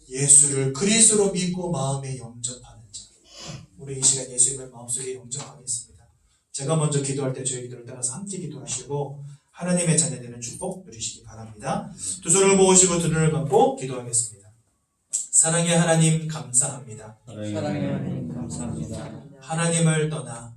예수를 그리스도로 믿고 마음에 영접하는 자. 우리 이 시간 예수님을 마음속에 영접하겠습니다. 제가 먼저 기도할 때 저희 기도를 따라서 함께 기도하시고 하나님의 자녀 되는 축복 누리시기 바랍니다. 두 손을 모으시고 두 눈을 감고 기도하겠습니다. 사랑의 하나님 감사합니다. 사랑의 하나님 감사합니다. 하나님을 떠나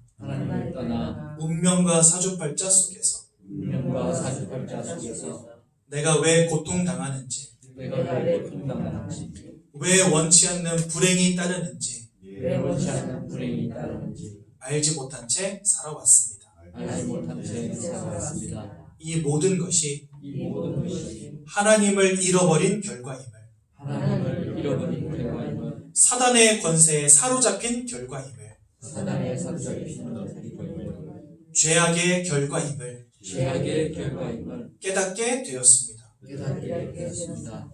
운명과 사주팔자 속에서 운명과 사주팔자 속에서 내가 왜 고통당하는지, 내가 왜 고통당하는지, 왜 원치 않는 불행이 따르는지 왜 원치 않는 불행이 따르는지 알지 못한 채 살아왔습니다. 알지 못한 채 살아왔습니다. 이 모든 것이 이 모든 것이 하나님을 잃어버린 결과임을, 하나님을 잃어버린 결과임을, 사단의 권세에 사로잡힌 결과임을, 사단의 사로잡힌 결과임을, 죄악의 결과임을 죄악의 결과임을 깨닫게 되었습니다. 깨닫게 되었습니다.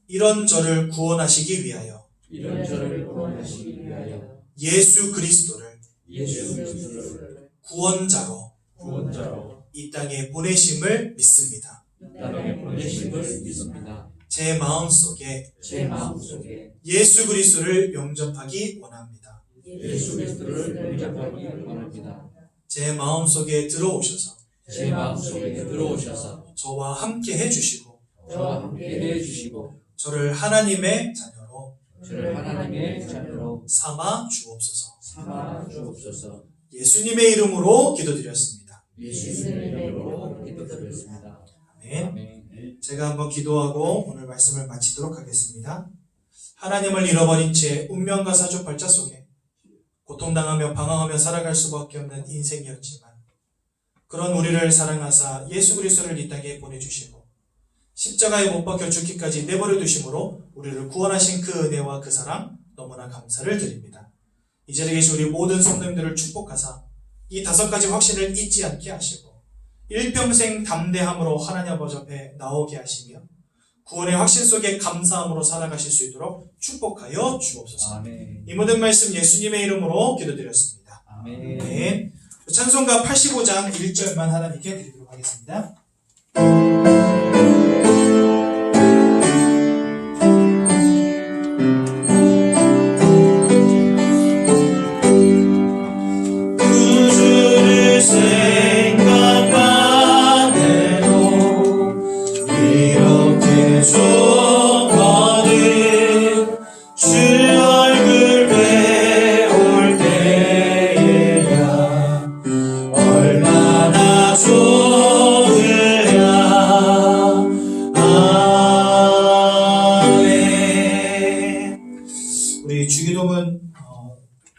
이런 저를 구원하시기 위하여 이런 저를 구원하시기 위하여 예수 그리스도를 예수 그리스도를 구원자로 구원자로 이 땅에 보내심을 믿습니다. 땅에 보내심을 믿습니다. 제 마음속에 제 마음속에 예수 그리스도를 영접하기 원합니다. 예수 그리스도를 영접하기 원합니다. 제 마음속에 들어오셔서 제 마음속에 들어오셔서 저와 함께 해주시고 저와 함께 해주시고 저를 하나님의 자녀로 저를 하나님의 자녀로 삼아 주옵소서. 삼아 주옵소서. 예수님의 이름으로 기도드렸습니다. 예수님의 이름으로 기도드렸습니다. 아멘. 아멘. 제가 한번 기도하고 오늘 말씀을 마치도록 하겠습니다. 하나님을 잃어버린 채 운명과 사주팔자 속에 고통당하며 방황하며 살아갈 수밖에 없는 인생이었지만 그런 우리를 사랑하사 예수 그리스도를 이 땅에 보내주시고 십자가에 못 박혀 죽기까지 내버려 두심으로 우리를 구원하신 그 은혜와 그 사랑 너무나 감사를 드립니다. 이 자리에 계신 우리 모든 성도님들을 축복하사 이 5가지 확신을 잊지 않게 하시고 일평생 담대함으로 하나님 아버지 앞에 나오게 하시며 구원의 확신 속에 감사함으로 살아가실 수 있도록 축복하여 주옵소서. 아멘. 이 모든 말씀 예수님의 이름으로 기도드렸습니다. 아멘. 네. 찬송가 85장 1절만 하나님께 드리도록 하겠습니다. 구주를 생각만 해도 이렇게 좋거든 주 얼굴 배울 때에야 얼마나 좋으랴. 아멘. 우리 주기도문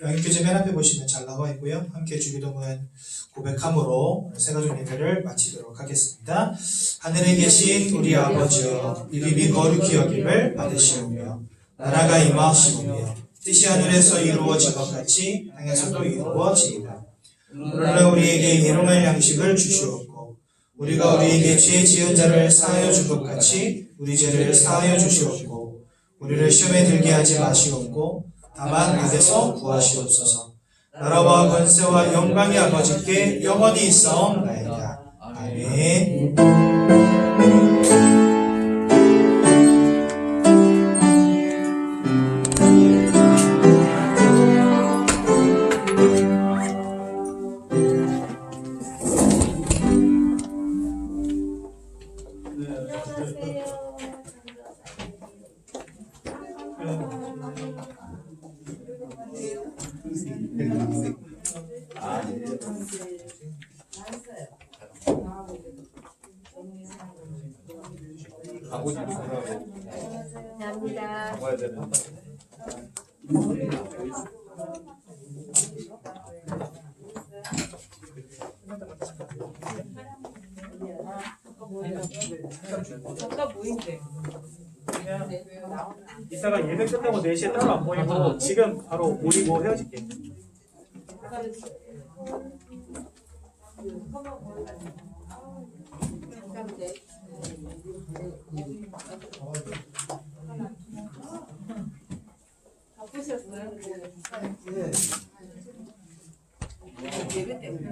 양육교재 맨 앞에 보시면 잘 나와 있고요. 함께 주기도문 고백함으로 새가족 예배를 마치도록 하겠습니다. 하늘에 계신 우리 아버지여 이름이 거룩히 여김을 받으시오며 나라가 임하시오며 뜻이 하늘에서 이루어진 것 같이 땅에서도 이루어지이다. 오늘날 우리에게 일용할 양식을 주시옵고 우리가 우리에게 죄 지은 자를 사하여 준 것 같이 우리 죄를 사하여 주시옵고 우리를 시험에 들게 하지 마시옵고 다만 악에서 구하시옵소서. 나라와 권세와 영광이 아버지께 영원히 있사옵나이다. 아멘. 감사합니다. 잠깐 보인대. 이따가 예배 끝나고 4시에 따로 안 보이고 지금 바로 모이고 헤어질게. 바쁘셨어요? 예배 때문에.